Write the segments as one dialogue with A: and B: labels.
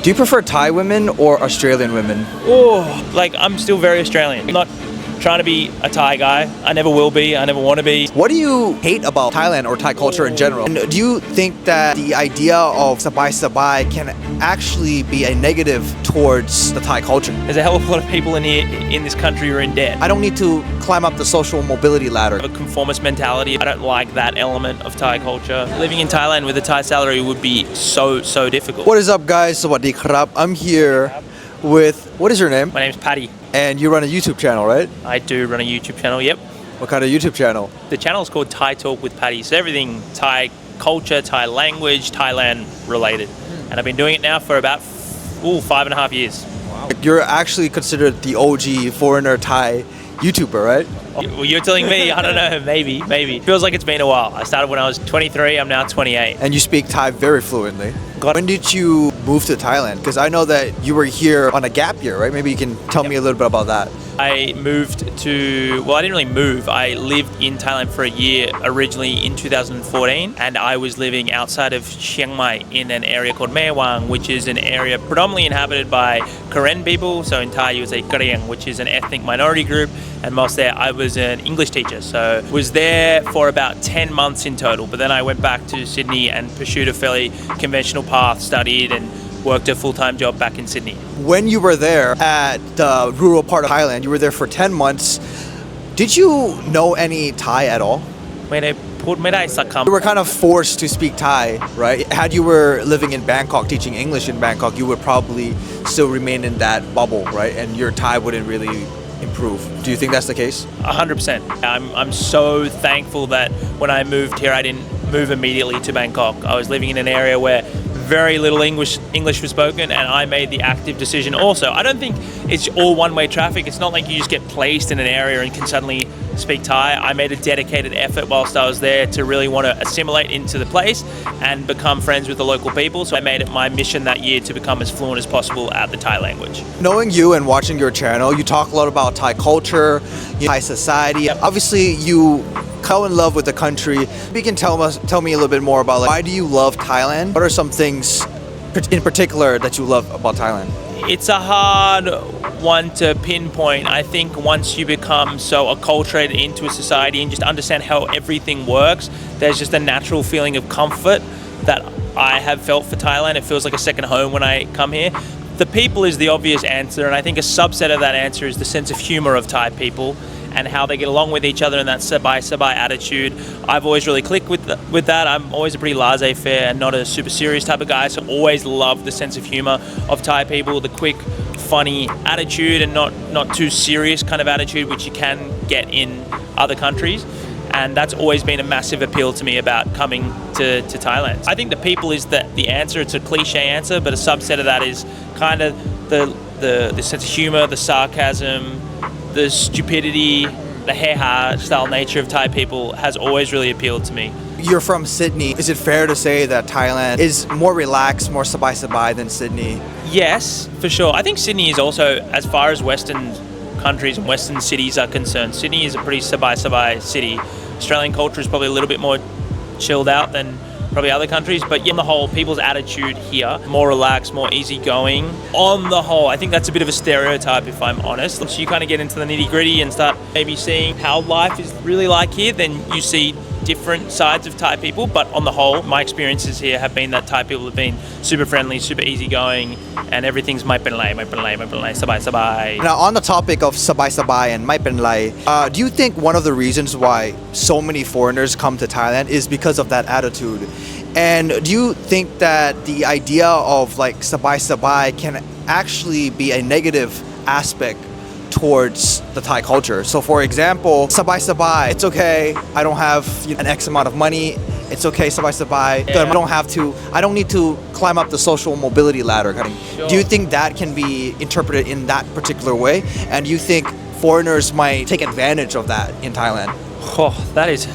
A: Do you prefer Thai women or Australian women?
B: Oh, like I'm still very Australian. I'm not trying to be a Thai guy. I never will be. I never want to be.
A: What do you hate about Thailand or Thai culture in general? And do you think that the idea of Sabai Sabai can actually be a negative towards the Thai culture?
B: There's a hell of a lot of people in here, in this country, who are in debt.
A: I don't need to climb up the social mobility ladder.
B: A conformist mentality. I don't like that element of Thai culture. Living in Thailand with a Thai salary would be so difficult.
A: What is up, guys? Sawadee krap. I'm here with, what is your name?
B: My name's Paddy.
A: And you run a YouTube channel, right?
B: I do run a YouTube channel, yep.
A: What kind of YouTube channel?
B: The channel is called Thai Talk with Paddy. So everything Thai culture, Thai language, Thailand related. And I've been doing it now for about 5.5 years.
A: Wow. You're actually considered the OG foreigner Thai YouTuber, right?
B: Well, you're telling me, I don't know, maybe. Feels like it's been a while. I started when I was 23, I'm now 28.
A: And you speak Thai very fluently.
B: God.
A: When did you move to Thailand? Because I know that you were here on a gap year, right? Maybe you can tell me a little bit about that.
B: I moved to, well, I didn't really move. I lived in Thailand for a year originally in 2014, and I was living outside of Chiang Mai in an area called Mae Wang, which is an area predominantly inhabited by Karen people. So in Thai, you would say Kareang, which is an ethnic minority group. And whilst there, I was an English teacher. So was there for about 10 months in total. But then I went back to Sydney and pursued a fairly conventional path, studied and worked a full-time job back in Sydney.
A: When you were there at the rural part of Thailand, you were there for 10 months. Did you know any Thai at all? You were kind of forced to speak Thai, right? Had you were living in Bangkok, teaching English in Bangkok, you would probably still remain in that bubble, right? And your Thai wouldn't really improve. Do you think that's the case?
B: 100%. I'm so thankful that when I moved here, I didn't move immediately to Bangkok. I was living in an area where very little English was spoken, and I made the active decision also. I don't think it's all one-way traffic. It's not like you just get placed in an area and can suddenly speak Thai. I made a dedicated effort whilst I was there to really want to assimilate into the place and become friends with the local people. So I made it my mission that year to become as fluent as possible at the Thai language.
A: Knowing you and watching your channel, you talk a lot about Thai culture, Thai society.
B: Yep.
A: Obviously, you fell in love with the country. You can tell me a little bit more about, like, why do you love Thailand? What are some things in particular that you love about Thailand?
B: It's a hard one to pinpoint. I think once you become so acculturated into a society and just understand how everything works, there's just a natural feeling of comfort that I have felt for Thailand. It feels like a second home when I come here. The people is the obvious answer, and I think a subset of that answer is the sense of humor of Thai people and how they get along with each other and that Sabai Sabai attitude. I've always really clicked with that. I'm always a pretty laissez-faire and not a super serious type of guy, so always loved the sense of humor of Thai people, the quick, funny attitude and not too serious kind of attitude, which you can get in other countries. And that's always been a massive appeal to me about coming to Thailand. I think the people is the answer. It's a cliche answer, but a subset of that is kind of the sense of humor, the sarcasm, the stupidity, the hei-ha style nature of Thai people has always really appealed to me.
A: You're from Sydney. Is it fair to say that Thailand is more relaxed, more Sabai Sabai than Sydney?
B: Yes, for sure. I think Sydney is also, as far as Western countries and Western cities are concerned, Sydney is a pretty Sabai Sabai city. Australian culture is probably a little bit more chilled out than probably other countries, but on the whole, people's attitude here, more relaxed, more easygoing. On the whole, I think that's a bit of a stereotype, if I'm honest. Once you kind of get into the nitty-gritty and start maybe seeing how life is really like here, then you see different sides of Thai people. But on the whole, my experiences here have been that Thai people have been super friendly, super easygoing, and everything's mai pen lai, sabai sabai.
A: Now, on the topic of Sabai Sabai and mai pen lai, do you think one of the reasons why so many foreigners come to Thailand is because of that attitude? And do you think that the idea of like Sabai Sabai can actually be a negative aspect towards the Thai culture? So for example, Sabai Sabai, it's okay, I don't have an X amount of money, it's okay, Sabai Sabai, yeah. I don't need to climb up the social mobility ladder. Sure. Do you think that can be interpreted in that particular way? And do you think foreigners might take advantage of that in Thailand?
B: Oh, that is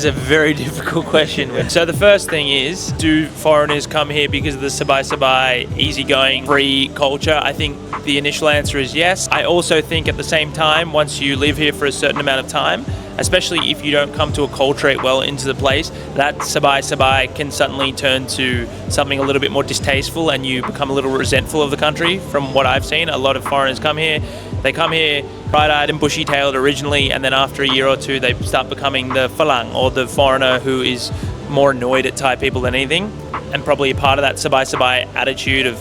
B: a very difficult question. So the first thing is, do foreigners come here because of the Sabai Sabai, easygoing, free culture? I think the initial answer is yes. I also think at the same time, once you live here for a certain amount of time, especially if you don't come to acculturate well into the place, that Sabai Sabai can suddenly turn to something a little bit more distasteful and you become a little resentful of the country. From what I've seen, a lot of foreigners come here, they come here bright-eyed and bushy-tailed originally, and then after a year or two they start becoming the falang, or the foreigner who is more annoyed at Thai people than anything, and probably a part of that Sabai Sabai attitude of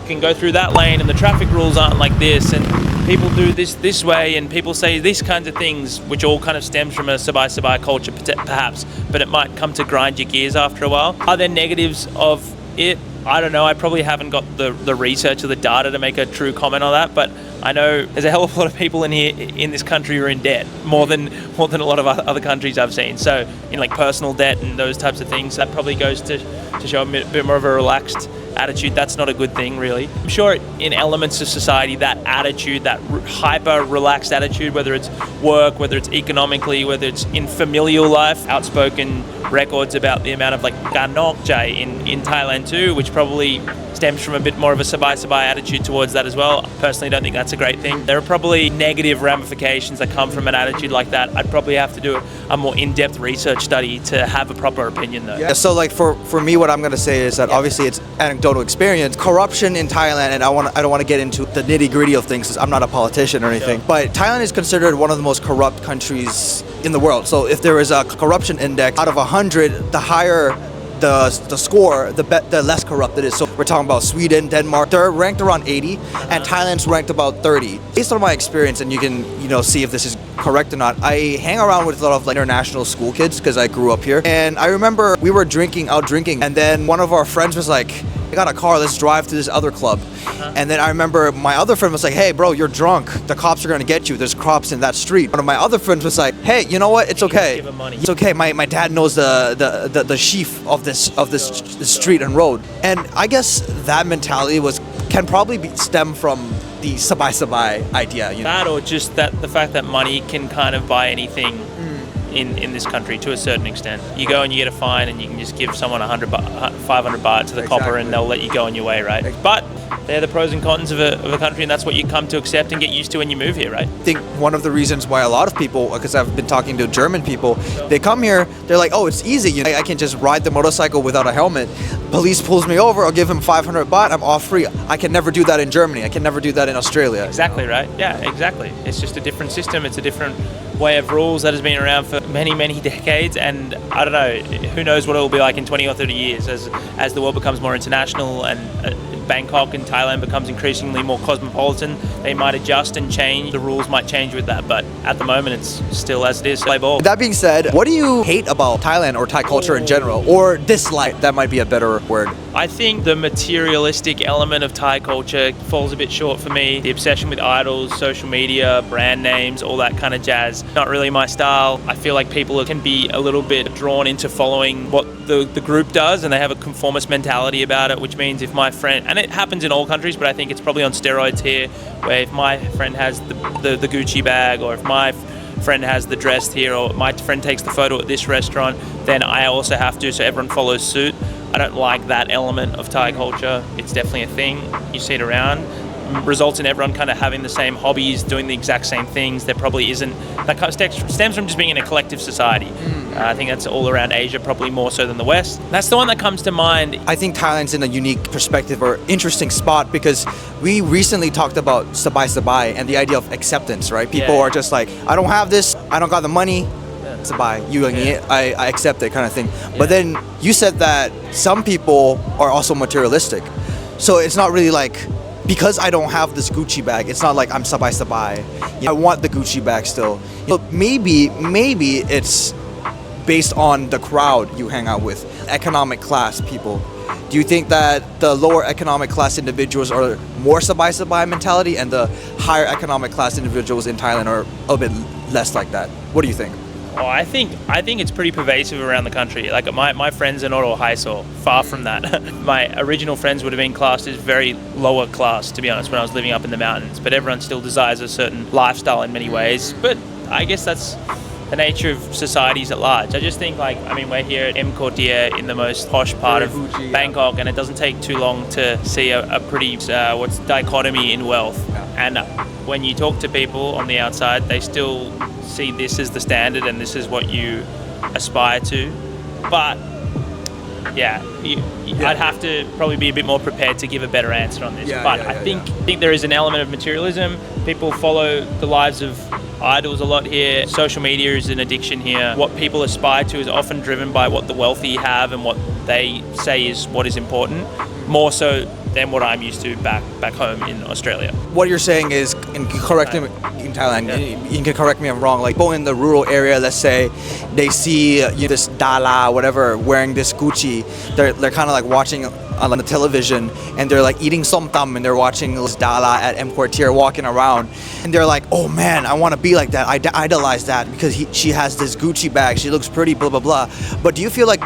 B: can go through that lane and the traffic rules aren't like this and people do this way and people say these kinds of things, which all kind of stems from a Sabai Sabai culture perhaps, but it might come to grind your gears after a while. Are there negatives of it? I don't know. I probably haven't got the research or the data to make a true comment on that, but I know there's a hell of a lot of people in here in this country who are in debt, more than a lot of other countries I've seen. So in like personal debt and those types of things, that probably goes to show a bit more of a relaxed attitude. That's not a good thing, really. I'm sure in elements of society, that attitude, that hyper relaxed attitude, whether it's work, whether it's economically, whether it's in familial life, outspoken records about the amount of like ganok jai in Thailand too, which probably stems from a bit more of a Sabai Sabai attitude towards that as well. Personally, don't think that's a great thing. There are probably negative ramifications that come from an attitude like that. I'd probably have to do a more in-depth research study to have a proper opinion though.
A: Yeah, so like for me, what I'm going to say is that obviously it's anecdotal experience. Corruption in Thailand, and I don't want to get into the nitty-gritty of things because I'm not a politician or anything, but Thailand is considered one of the most corrupt countries in the world. So if there is a corruption index out of 100, the higher the score, the less corrupt it is. So we're talking about Sweden, Denmark, they're ranked around 80, and Thailand's ranked about 30. Based on my experience, and you can see if this is correct or not, I hang around with a lot of like international school kids because I grew up here, and I remember we were out drinking, and then one of our friends was like, I got a car, let's drive to this other club. And then I remember my other friend was like, hey bro, you're drunk, the cops are gonna get you, there's cops in that street. One of my other friends was like, hey, you know what, it's okay,
B: give him money.
A: It's okay, my dad knows the chief of this street and road. And I guess that mentality can probably stem from the Sabai Sabai idea,
B: That, or just that the fact that money can kind of buy anything in this country to a certain extent. You go and you get a fine and you can just give someone 500 baht to the copper and they'll let you go on your way, right? But they're the pros and cons of a country, and that's what you come to accept and get used to when you move here, right?
A: I think one of the reasons why a lot of people, because I've been talking to German people, they come here, they're like, oh, it's easy. I can just ride the motorcycle without a helmet. Police pulls me over, I'll give him 500 baht, I'm off free. I can never do that in Germany. I can never do that in Australia.
B: Exactly, right? Yeah, exactly. It's just a different system. It's a different way of rules that has been around for many, many decades, and I don't know, who knows what it will be like in 20 or 30 years as the world becomes more international and Bangkok and Thailand becomes increasingly more cosmopolitan. They might adjust and change. The rules might change with that, but at the moment it's still as it is. Play ball.
A: That being said, what do you hate about Thailand or Thai culture in general, or dislike? That might be a better word.
B: I think the materialistic element of Thai culture falls a bit short for me. The obsession with idols, social media, brand names, all that kind of jazz. Not really my style. I feel like people can be a little bit drawn into following what the group does, and they have a conformist mentality about it, which means if my friend, and it happens in all countries, but I think it's probably on steroids here, where if my friend has the Gucci bag, or if my friend has the dress here, or my friend takes the photo at this restaurant, then I also have to, so everyone follows suit. I don't like that element of Thai culture. It's definitely a thing. You see it around. Results in everyone kind of having the same hobbies, doing the exact same things. There probably isn't, that kind of stems from just being in a collective society. I think that's all around Asia, probably more so than the West. That's the one that comes to mind.
A: I think Thailand's in a unique perspective or interesting spot because we recently talked about Sabai Sabai and the idea of acceptance, right? People are just like, I don't have this, I don't got the money, Sabai, I accept it kind of thing. But then you said that some people are also materialistic. So it's not really like, because I don't have this Gucci bag, it's not like I'm Sabai Sabai. I want the Gucci bag still. But maybe it's based on the crowd you hang out with, economic class people. Do you think that the lower economic class individuals are more Sabai Sabai mentality and the higher economic class individuals in Thailand are a bit less like that? What do you think?
B: Oh, I think it's pretty pervasive around the country. Like my friends are not all high soul, far from that. My original friends would have been classed as very lower class, to be honest, when I was living up in the mountains. But everyone still desires a certain lifestyle in many ways. But I guess that's the nature of societies at large. I just think like, I mean, we're here at M Quartier in the most posh part of
A: Very bougie, yeah.
B: Bangkok, and it doesn't take too long to see a pretty dichotomy in wealth.
A: Yeah.
B: And when you talk to people on the outside, they still see this as the standard and this is what you aspire to. But yeah, I'd have to probably be a bit more prepared to give a better answer on this. But I think there is an element of materialism. People follow the lives of idols a lot here. Social media is an addiction here. What people aspire to is often driven by what the wealthy have and what they say is what is important, more so than what I'm used to back home in Australia.
A: What you're saying is, and correct me in Thailand, you can correct me if I'm wrong, like people in the rural area, let's say, they see this Dala, whatever, wearing this Gucci, they're kind of like watching on the television and they're like eating som tam and they're watching this Dala at M Quartier walking around and they're like, oh man, I want to be like that, I idolize that because she has this Gucci bag, she looks pretty, blah blah blah. But do you feel like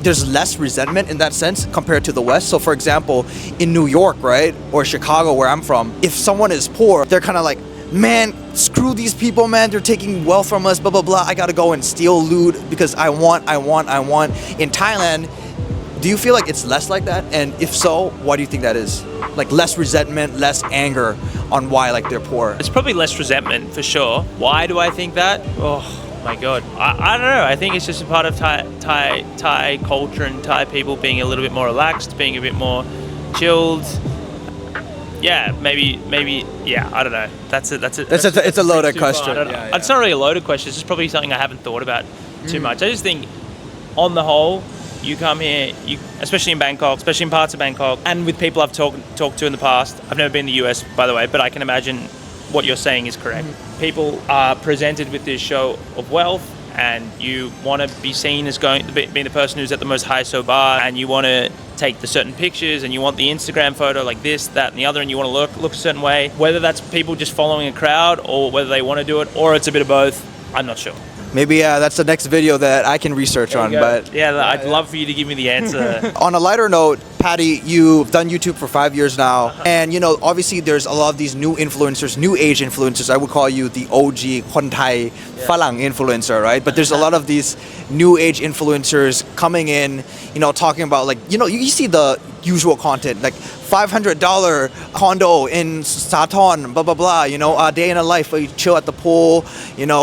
A: there's less resentment in that sense compared to the West? So for example, in New York, right, or Chicago where I'm from, if someone is poor, they're kind of like, man, screw these people, man, they're taking wealth from us, blah blah blah, I gotta go and steal loot because I want. In Thailand, do you feel like it's less like that? And if so, why do you think that is? Like less resentment, less anger on why like they're poor?
B: It's probably less resentment for sure. Why do I think that? Oh my god, I don't know. I think it's just a part of Thai culture and Thai people being a little bit more relaxed, being a bit more chilled. Yeah, maybe. Yeah, I don't know.
A: It's a loaded question.
B: It's not really a loaded question. It's just probably something I haven't thought about too much. I just think, on the whole, you come here, especially in Bangkok, especially in parts of Bangkok, and with people I've talked to in the past. I've never been to the US, by the way, but I can imagine what you're saying is correct. People are presented with this show of wealth, and you want to be seen as being the person who's at the most high bar, and you want to take the certain pictures, and you want the Instagram photo like this, that, and the other, and you want to look a certain way. Whether that's people just following a crowd, or whether they want to do it, or it's a bit of both, I'm not sure.
A: Maybe that's the next video that I can research on. But
B: I'd love for you to give me the answer.
A: On a lighter note, Patty, you've done YouTube for 5 years now, and obviously there's a lot of these new influencers, new age influencers. I would call you the OG คนไทยฝรั่ง influencer, right? But there's a lot of these new age influencers coming in, talking about like, you see the usual content like $500 condo in Sathon, blah blah blah, a day in a life where you chill at the pool,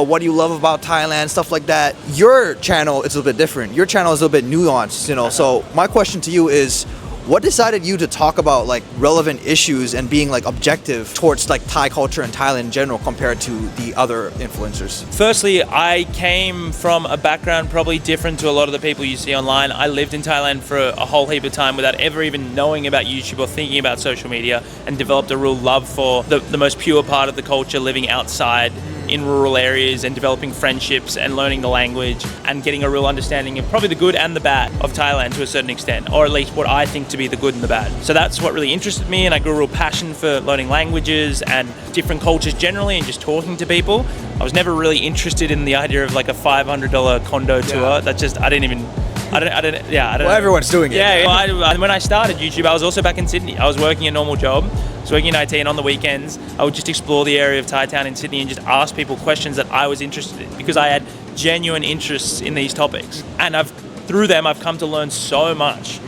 A: what do you love about Thailand, stuff like that. Your channel is a little bit different. Your channel is a little bit nuanced, So my question to you is, what decided you to talk about like relevant issues and being like objective towards like Thai culture and Thailand in general compared to the other influencers?
B: Firstly, I came from a background probably different to a lot of the people you see online. I lived in Thailand for a whole heap of time without ever even knowing about YouTube or thinking about social media, and developed a real love for the most pure part of the culture, living outside in rural areas and developing friendships and learning the language and getting a real understanding of probably the good and the bad of Thailand to a certain extent, or at least what I think to be the good and the bad. So that's what really interested me, and I grew a real passion for learning languages and different cultures generally and just talking to people. I was never really interested in the idea of like a $500 condo tour. That just, I don't know. Well,
A: everyone's doing it.
B: Yeah, well, when I started YouTube, I was also back in Sydney. I was working a normal job. I was working in IT, and on the weekends, I would just explore the area of Thai town in Sydney and just ask people questions that I was interested in because I had genuine interests in these topics. And through them, I've come to learn so much.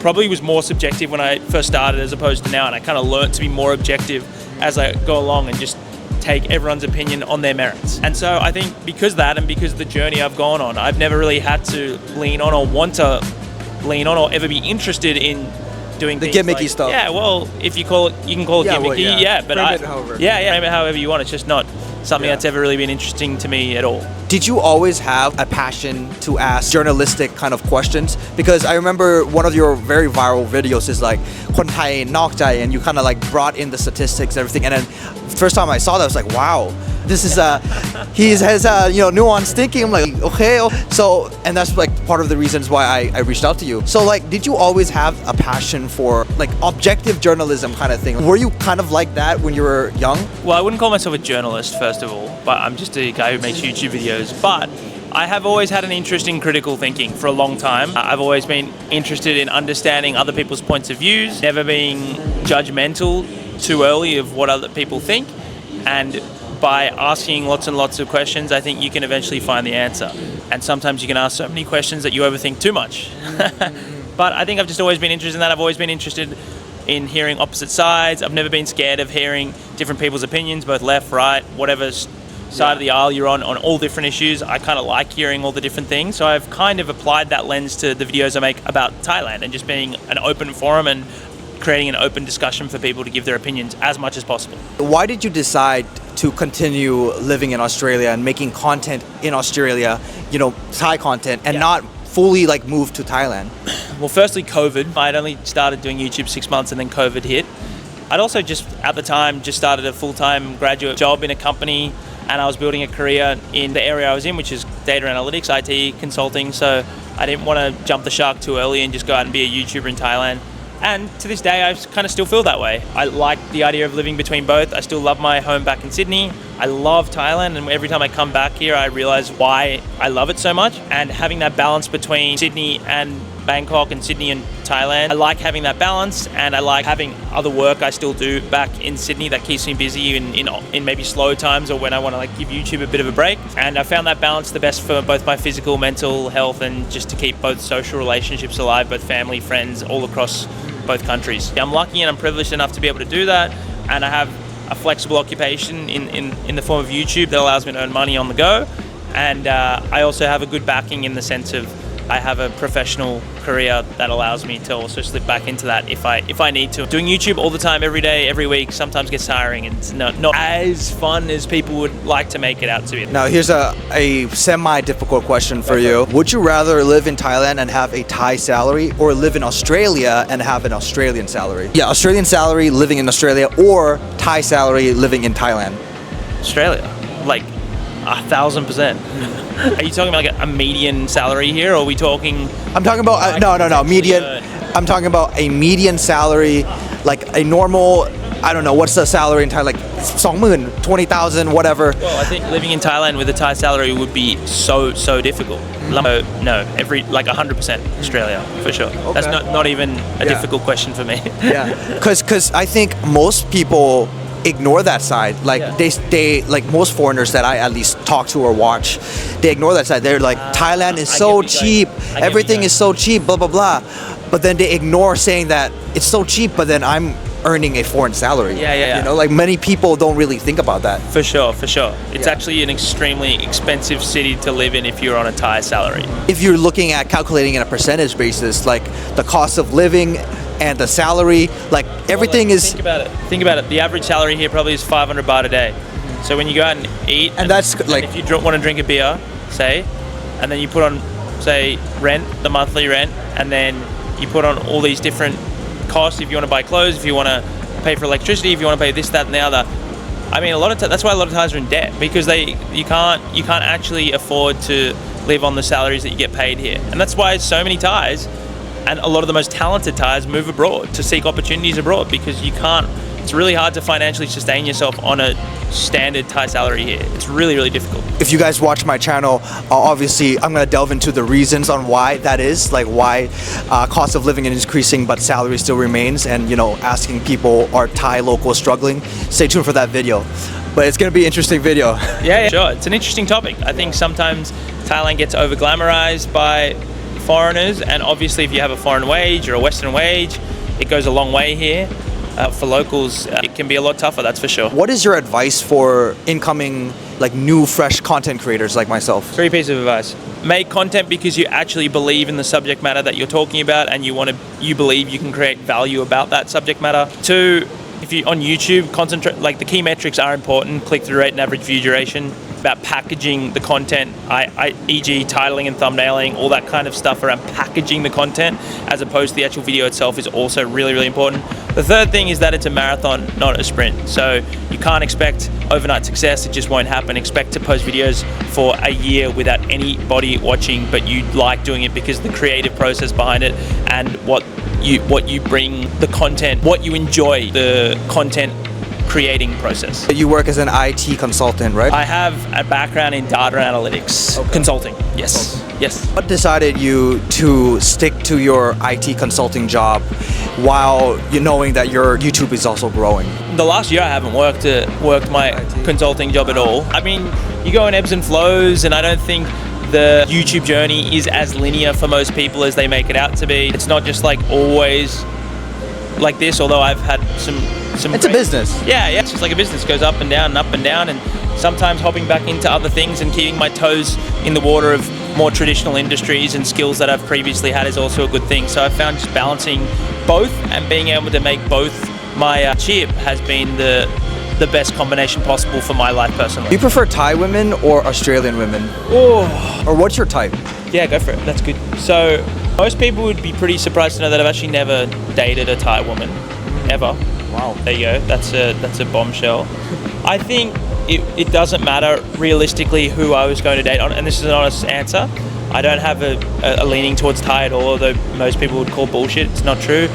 B: Probably was more subjective when I first started as opposed to now, and I kind of learned to be more objective as I go along and just take everyone's opinion on their merits. And so I think because of that, and because of the journey I've gone on, I've never really had to lean on or want to lean on or ever be interested in doing
A: the
B: things
A: gimmicky
B: like,
A: stuff.
B: Yeah, well, if you call it, you can call it gimmicky. But
A: frame it however.
B: Frame it however you want. It's just not something that's ever really been interesting to me at all.
A: Did you always have a passion to ask journalistic kind of questions? Because I remember one of your very viral videos is like คนไทยนอกใจ, and you kind of like brought in the statistics and everything. And then first time I saw that, I was like, wow, this is he has nuanced thinking. I'm like, okay. So, and that's like part of the reasons why I reached out to you. So like, did you always have a passion for like objective journalism kind of thing? Were you kind of like that when you were young?
B: Well, I wouldn't call myself a journalist, first of all, but I'm just a guy who makes YouTube videos. But I have always had an interest in critical thinking for a long time. I've always been interested in understanding other people's points of views, never being judgmental too early of what other people think, and by asking lots and lots of questions, I think you can eventually find the answer. And sometimes you can ask so many questions that you overthink too much. But I think I've just always been interested in that. I've always been interested in hearing opposite sides. I've never been scared of hearing different people's opinions, both left, right, whatever side of the aisle you're on all different issues. I kind of like hearing all the different things. So I've kind of applied that lens to the videos I make about Thailand and just being an open forum and creating an open discussion for people to give their opinions as much as possible.
A: Why did you decide to continue living in Australia and making content in Australia, Thai content, and not fully like move to Thailand?
B: Well, firstly, COVID. I'd only started doing YouTube 6 months and then COVID hit. I'd also just, at the time, just started a full-time graduate job in a company, and I was building a career in the area I was in, which is data analytics, IT, consulting. So I didn't want to jump the shark too early and just go out and be a YouTuber in Thailand. And to this day, I kind of still feel that way. I like the idea of living between both. I still love my home back in Sydney. I love Thailand, and every time I come back here, I realize why I love it so much. And having that balance between Sydney and Bangkok and Sydney and Thailand, I like having that balance, and I like having other work I still do back in Sydney that keeps me busy in maybe slow times or when I want to give YouTube a bit of a break. And I found that balance the best for both my physical, mental health, and just to keep both social relationships alive, both family, friends, all across both countries. I'm lucky and I'm privileged enough to be able to do that, and I have a flexible occupation in the form of YouTube that allows me to earn money on the go, and I also have a good backing in the sense of I have a professional career that allows me to also slip back into that if I need to. Doing YouTube all the time, every day, every week, sometimes gets tiring, and it's not as fun as people would like to make it out to be.
A: Now here's a semi-difficult question for you. Would you rather live in Thailand and have a Thai salary, or live in Australia and have an Australian salary? Yeah, Australian salary living in Australia, or Thai salary living in Thailand?
B: Australia, like 1,000%. Are you talking about like a median salary here, or are we talking?
A: I'm talking about no median. I'm talking about a median salary, like a normal. I don't know what's the salary in Thailand, like 20,000, 20,000, whatever.
B: Well, I think living in Thailand with a Thai salary would be so difficult. No, every 100% Australia for sure. Okay. That's not even a difficult question for me.
A: Yeah, because I think most people ignore that side. They like most foreigners that I at least talk to or watch, they ignore that side. They're like, Thailand is so cheap, everything is so cheap, blah blah blah, but then they ignore saying that it's so cheap, but then I'm earning a foreign salary. Many people don't really think about that.
B: For sure it's actually an extremely expensive city to live in if you're on a Thai salary.
A: If you're looking at calculating in a percentage basis, like the cost of living and the salary, everything is.
B: Think about it. The average salary here probably is 500 baht a day. So when you go out and eat,
A: and that's like,
B: if you want to drink a beer, say, and then you put on, say, rent, the monthly rent, and then you put on all these different costs. If you want to buy clothes, if you want to pay for electricity, if you want to pay this, that, and the other. I mean, that's why a lot of Thais are in debt, because you can't actually afford to live on the salaries that you get paid here, and that's why so many Thais. And a lot of the most talented Thais move abroad to seek opportunities abroad, because it's really hard to financially sustain yourself on a standard Thai salary here. It's really difficult. If
A: you guys watch my channel, obviously I'm going to delve into the reasons on why that is, why cost of living is increasing but salary still remains, and asking people, are Thai locals struggling? Stay tuned for that video. But it's going to be an interesting video.
B: Yeah, sure. It's an interesting topic. I think sometimes Thailand gets over glamorized by foreigners, and obviously if you have a foreign wage or a Western wage, it goes a long way here. For locals, it can be a lot tougher, that's for sure. What is your advice for incoming, new, fresh content creators like myself? 3 pieces of advice. Make content because you actually believe in the subject matter that you're talking about, and you believe you can create value about that subject matter. 2, if you on YouTube, concentrate. The key metrics are important: click-through rate and average view duration. About packaging the content, e.g. titling and thumbnailing, all that kind of stuff around packaging the content as opposed to the actual video itself is also really important. The third thing is that it's a marathon, not a sprint. So you can't expect overnight success, it just won't happen. Expect to post videos for a year without anybody watching, but you like doing it because the creative process behind it and what you bring, the content, what you enjoy the content creating process.
A: You work as an IT consultant, right?
B: I have a background in data analytics consulting. Yes. Yes.
A: What decided you to stick to your IT consulting job while you knowing that your YouTube is also growing?
B: The last year I haven't worked my consulting job at all. I mean, you go in ebbs and flows, and I don't think the YouTube journey is as linear for most people as they make it out to be. It's not just like always like this, although I've had some
A: It's a business.
B: Yeah, it's just like a business, goes up and down and up and down, and sometimes hopping back into other things and keeping my toes in the water of more traditional industries and skills that I've previously had is also a good thing. So I found just balancing both and being able to make both my chip has been the best combination possible for my life personally.
A: Do you prefer Thai women or Australian women?
B: Oh,
A: Or what's your type?
B: yeah, go for it. That's good. So most people would be pretty surprised to know that I've actually never dated a Thai woman, ever.
A: Wow.
B: There you go. That's a bombshell. I think it doesn't matter realistically who I was going to date on, and this is an honest answer. I don't have a leaning towards Thai at all, although most people would call bullshit. It's not true.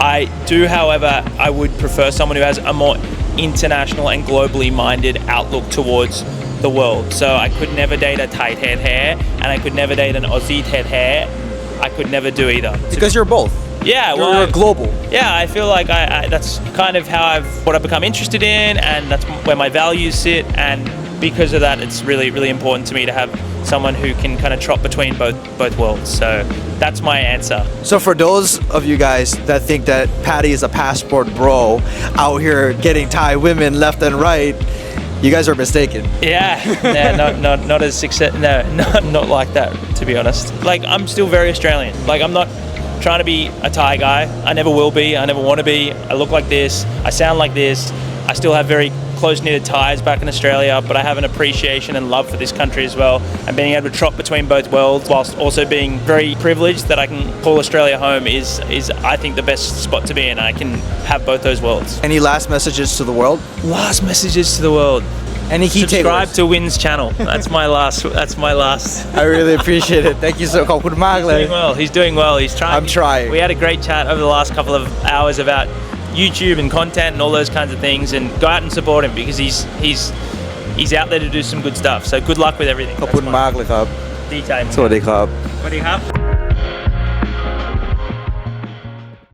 B: I do, however, I would prefer someone who has a more international and globally minded outlook towards the world. So I could never date a tight-haired hair, and I could never date an Aussie head hair. I could never do either.
A: Because you're both.
B: Yeah,
A: You're global.
B: Yeah, I feel like I that's kind of how what I've become interested in, and that's where my values sit. And because of that, it's really, really important to me to have someone who can kind of trot between both worlds. So that's my answer.
A: So for those of you guys that think that Patty is a passport bro out here getting Thai women left and right, you guys are mistaken.
B: Yeah, not as success. No, not like that, to be honest. Like, I'm still very Australian. Like, I'm not trying to be a Thai guy. I never will be. I never want to be. I look like this. I sound like this. I still have very close-knitted ties back in Australia, but I have an appreciation and love for this country as well. And being able to trot between both worlds whilst also being very privileged that I can call Australia home is I think the best spot to be in. I can have both those worlds.
A: Any last messages to the world?
B: Last messages to the world.
A: Any key
B: Subscribe
A: takeaways?
B: to Wynn's channel. That's my last.
A: I really appreciate it. Thank you so much.
B: He's doing well. He's trying.
A: I'm trying.
B: We had a great chat over the last couple of hours about YouTube and content and all those kinds of things, and go out and support him because he's out there to do some good stuff. So good luck with everything.
A: ขอบคุณมากเลยครับ
B: ดีใจ
A: สวัสดีครับ
B: สวัสดีครับ